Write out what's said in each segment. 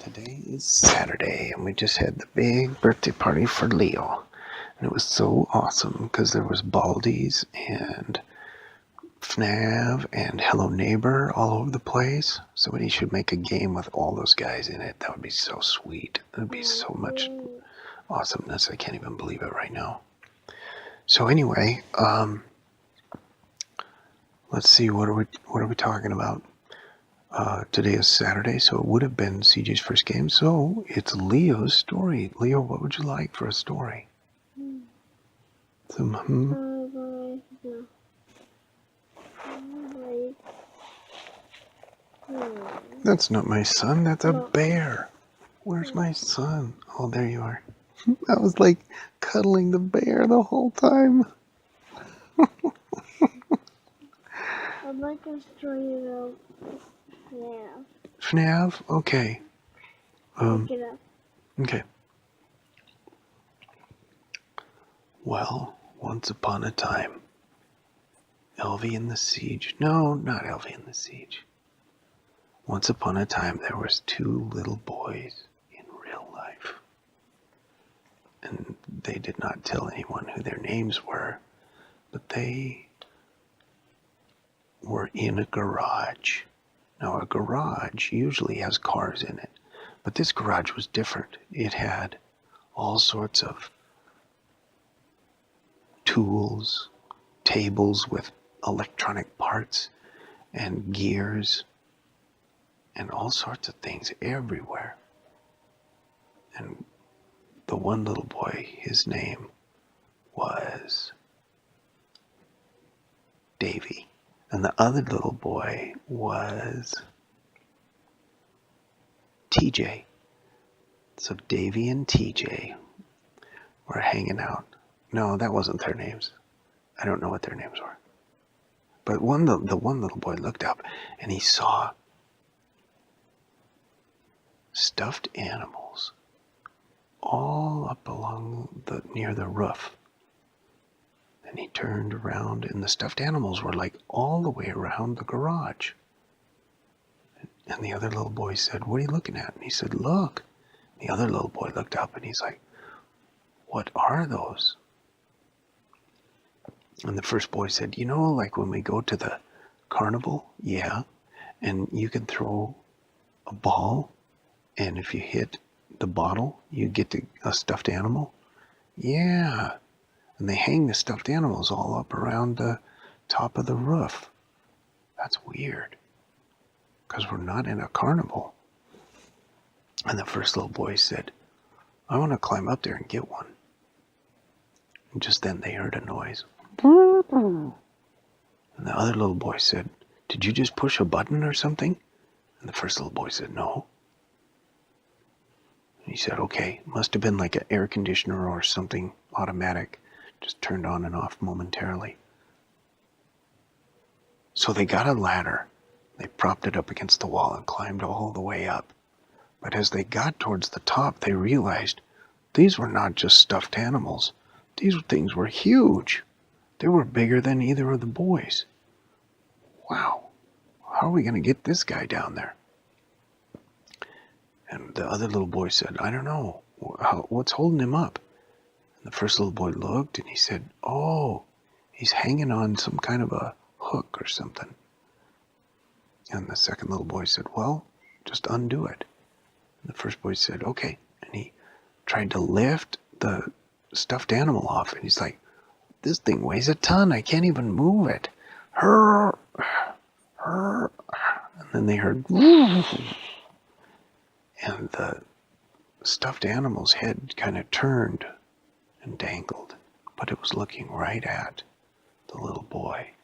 Today is Saturday, and we just had the big birthday party for Leo. And it was so awesome because there was Baldi's and FNAF and Hello Neighbor all over the place. Somebody should make a game with all those guys in it. That would be so sweet. It would be so much awesomeness. I can't even believe it right now. So anyway, let's see, what are we talking about? Today is Saturday, so it would have been CJ's first game. So it's Leo's story. Leo, what would you like for a story? That's not my son. That's a bear. Where's my son? Oh, there you are. I was like cuddling the bear the whole time. I'd like a story about FNAF. FNAF? Okay. Look it up. Okay. Well, once upon a time, Elvie and the Siege. No, not Elvie and the Siege. Once upon a time, there was two little boys in real life. And they did not tell anyone who their names were, but they were in a garage. Now, a garage usually has cars in it, but this garage was different. It had all sorts of tools, tables with electronic parts and gears and all sorts of things everywhere. And the one little boy, his name was Davy. And the other little boy was TJ. So Davy and TJ were hanging out. No, that wasn't their names. I don't know what their names were. But the one little boy looked up and he saw stuffed animals all up along near the roof. And he turned around and the stuffed animals were like all the way around the garage. And the other little boy said, "What are you looking at?" And he said, "Look." The other little boy looked up and he's like, "What are those?" And the first boy said, "You know, like when we go to the carnival?" "Yeah. And you can throw a ball, and if you hit the bottle, you get a stuffed animal?" "Yeah. And they hang the stuffed animals all up around the top of the roof." "That's weird, because we're not in a carnival." And the first little boy said, "I want to climb up there and get one." And just then they heard a noise. And the other little boy said, "Did you just push a button or something?" And the first little boy said, "No." And he said, "Okay, must have been like an air conditioner or something automatic, just turned on and off momentarily." So they got a ladder. They propped it up against the wall and climbed all the way up. But as they got towards the top, they realized these were not just stuffed animals. These things were huge. They were bigger than either of the boys. Wow, how are we going to get this guy down there? And the other little boy said, "I don't know. What's holding him up?" And the first little boy looked and he said, "Oh, he's hanging on some kind of a hook or something." And the second little boy said, "Well, just undo it." And the first boy said, "Okay." And he tried to lift the stuffed animal off. And he's like, "This thing weighs a ton. I can't even move it." Hurr, hurr. And then they heard, and the stuffed animal's head kind of turned and dangled, but it was looking right at the little boy.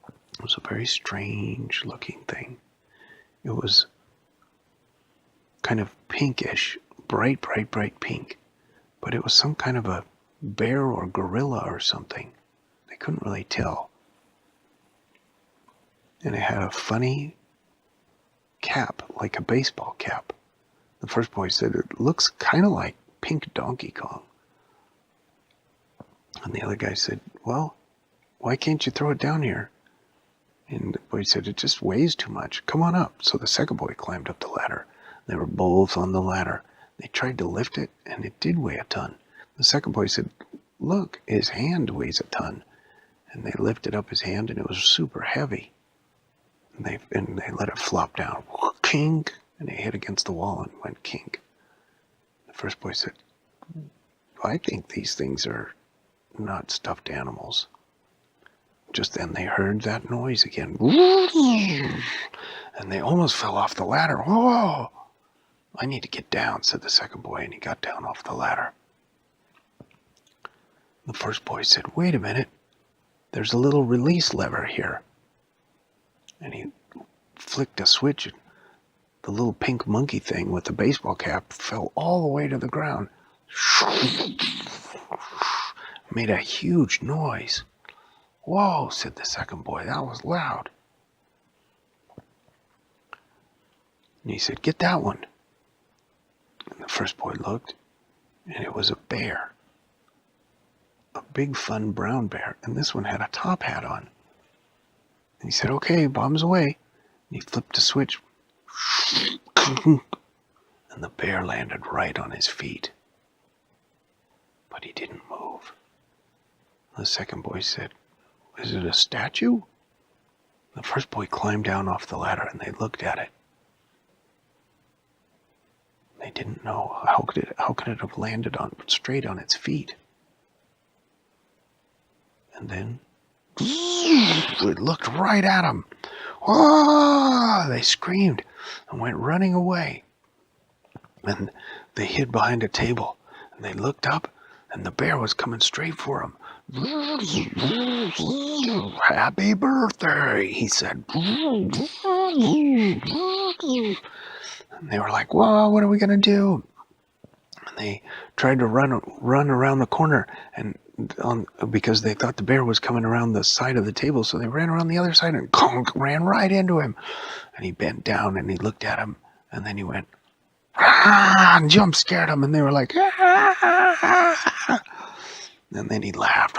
It was a very strange looking thing. It was kind of pinkish, bright pink, but it was some kind of a bear or gorilla or something. They couldn't really tell. And it had a funny cap, like a baseball cap. The first boy said, "It looks kind of like pink Donkey Kong." And the other guy said, "Well, why can't you throw it down here?" And the boy said, it just weighs too much. Come on up. So the second boy climbed up the ladder. They were both on the ladder. They tried to lift it, and it did weigh a ton. The second boy said, look, his hand weighs a ton. And they lifted up his hand, and it was super heavy. And they let it flop down. Kink! And it hit against the wall and went kink. The first boy said, I think these things are not stuffed animals. Just then they heard that noise again. And they almost fell off the ladder. Whoa! I need to get down, said the second boy, and he got down off the ladder. The first boy said, wait a minute. There's a little release lever here. And he flicked a switch, and the little pink monkey thing with the baseball cap fell all the way to the ground. Made a huge noise. Whoa, said the second boy, that was loud. And he said, get that one. And the first boy looked, and it was a bear. A big, fun brown bear, and this one had a top hat on. And he said, okay, bombs away. And he flipped a switch, and the bear landed right on his feet. But he didn't move. The second boy said, is it a statue? The first boy climbed down off the ladder, and they looked at it. They didn't know. How could it have landed straight on its feet? And then it looked right at them. Oh! They screamed and went running away. And they hid behind a table. And they looked up, and the bear was coming straight for them. Happy birthday, he said. And they were like, whoa, what are we going to do? And they tried to run around the corner, and because they thought the bear was coming around the side of the table, so they ran around the other side and ran right into him. And he bent down and he looked at him, and then he went, and jump scared them, and they were like, and then he laughed,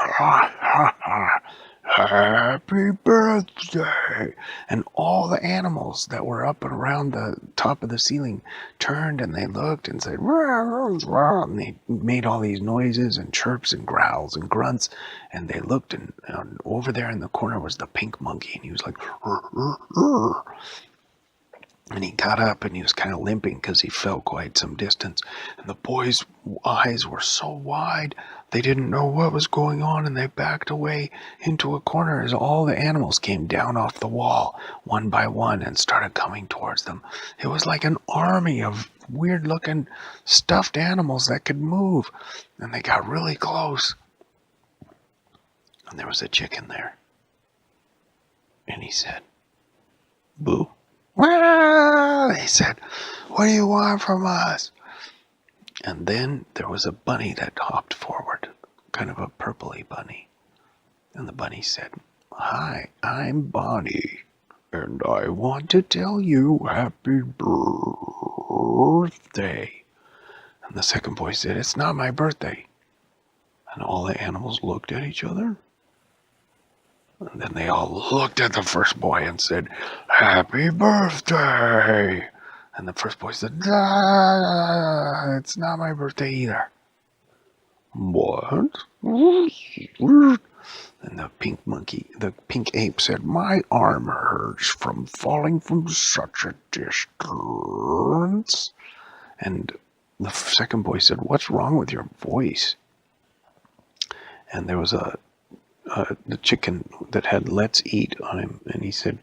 happy birthday. And all the animals that were up and around the top of the ceiling turned, and they looked and said, and they made all these noises and chirps and growls and grunts. And they looked, and over there in the corner was the pink monkey, and he was like, and he got up, and he was kind of limping because he fell quite some distance. And the boys' eyes were so wide, they didn't know what was going on, and they backed away into a corner as all the animals came down off the wall, one by one, and started coming towards them. It was like an army of weird-looking stuffed animals that could move, and they got really close. And there was a chicken there. And he said, boo. Well, they said, what do you want from us? And then there was a bunny that hopped forward, kind of a purpley bunny. And the bunny said, hi, I'm Bonnie, and I want to tell you happy birthday. And the second boy said, it's not my birthday. And all the animals looked at each other. And then they all looked at the first boy and said, happy birthday. And the first boy said, it's not my birthday either. What? And the pink ape said, my arm hurts from falling from such a distance. And the second boy said, what's wrong with your voice? And there was the chicken that had let's eat on him, and he said,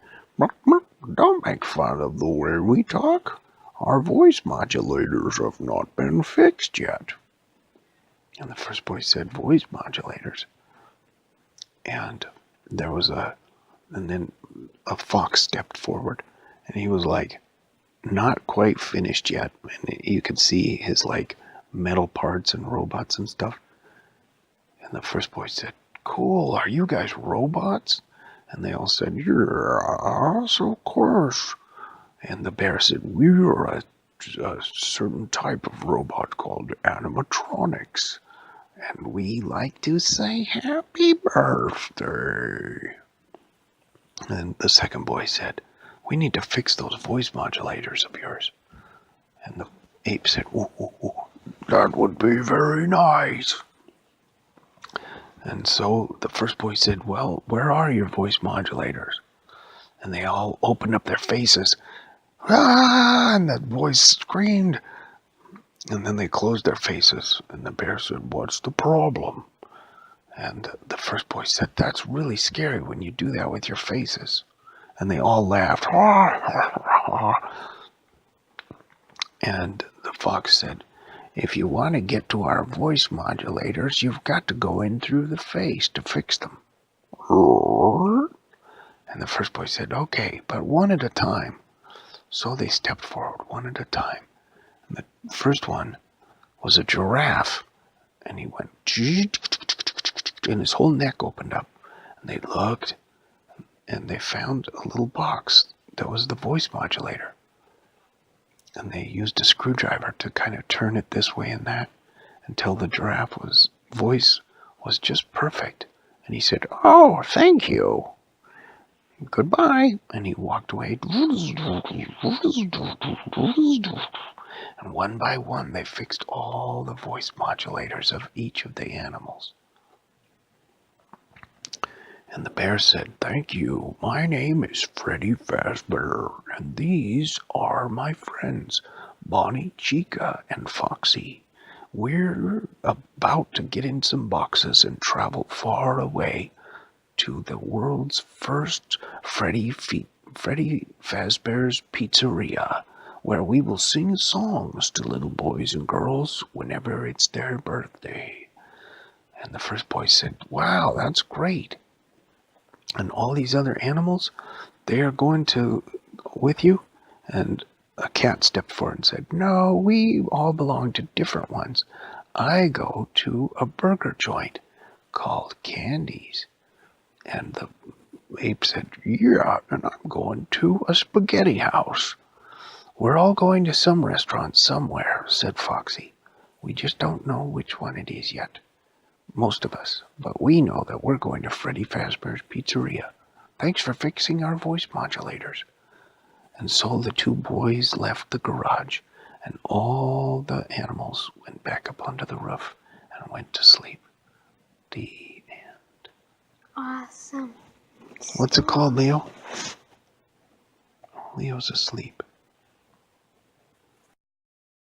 don't make fun of the way we talk. Our voice modulators have not been fixed yet. And the first boy said, voice modulators. And then a fox stepped forward, and he was like, not quite finished yet. And you could see his like metal parts and robots and stuff. And the first boy said, cool, are you guys robots? And they all said, yes, of course. And the bear said, we're a certain type of robot called animatronics, and we like to say happy birthday. And the second boy said, we need to fix those voice modulators of yours. And the ape said, ooh, ooh, ooh, that would be very nice. And so the first boy said, well, where are your voice modulators? And they all opened up their faces. Ah! And that voice screamed. And then they closed their faces. And the bear said, what's the problem? And the first boy said, that's really scary when you do that with your faces. And they all laughed. And the fox said, if you want to get to our voice modulators, you've got to go in through the face to fix them. And the first boy said, okay, but one at a time. So they stepped forward one at a time. And the first one was a giraffe. And he went, and his whole neck opened up. And they looked, and they found a little box that was the voice modulator. And they used a screwdriver to kind of turn it this way and that until the giraffe's voice was just perfect. And he said, oh, thank you. Goodbye. And he walked away. And one by one, they fixed all the voice modulators of each of the animals. And the bear said, thank you. My name is Freddy Fazbear, and these are my friends, Bonnie, Chica, and Foxy. We're about to get in some boxes and travel far away to the world's first Freddy Fazbear's Pizzeria, where we will sing songs to little boys and girls whenever it's their birthday. And the first boy said, wow, that's great. And all these other animals, they are going to with you? And a cat stepped forward and said, no, we all belong to different ones. I go to a burger joint called Candy's. And the ape said, yeah, and I'm going to a spaghetti house. We're all going to some restaurant somewhere, said Foxy. We just don't know which one it is yet. Most of us, but we know that we're going to Freddy Fazbear's Pizzeria. Thanks for fixing our voice modulators. And so the two boys left the garage, and all the animals went back up onto the roof and went to sleep. The end. Awesome. What's it called, Leo? Leo's asleep.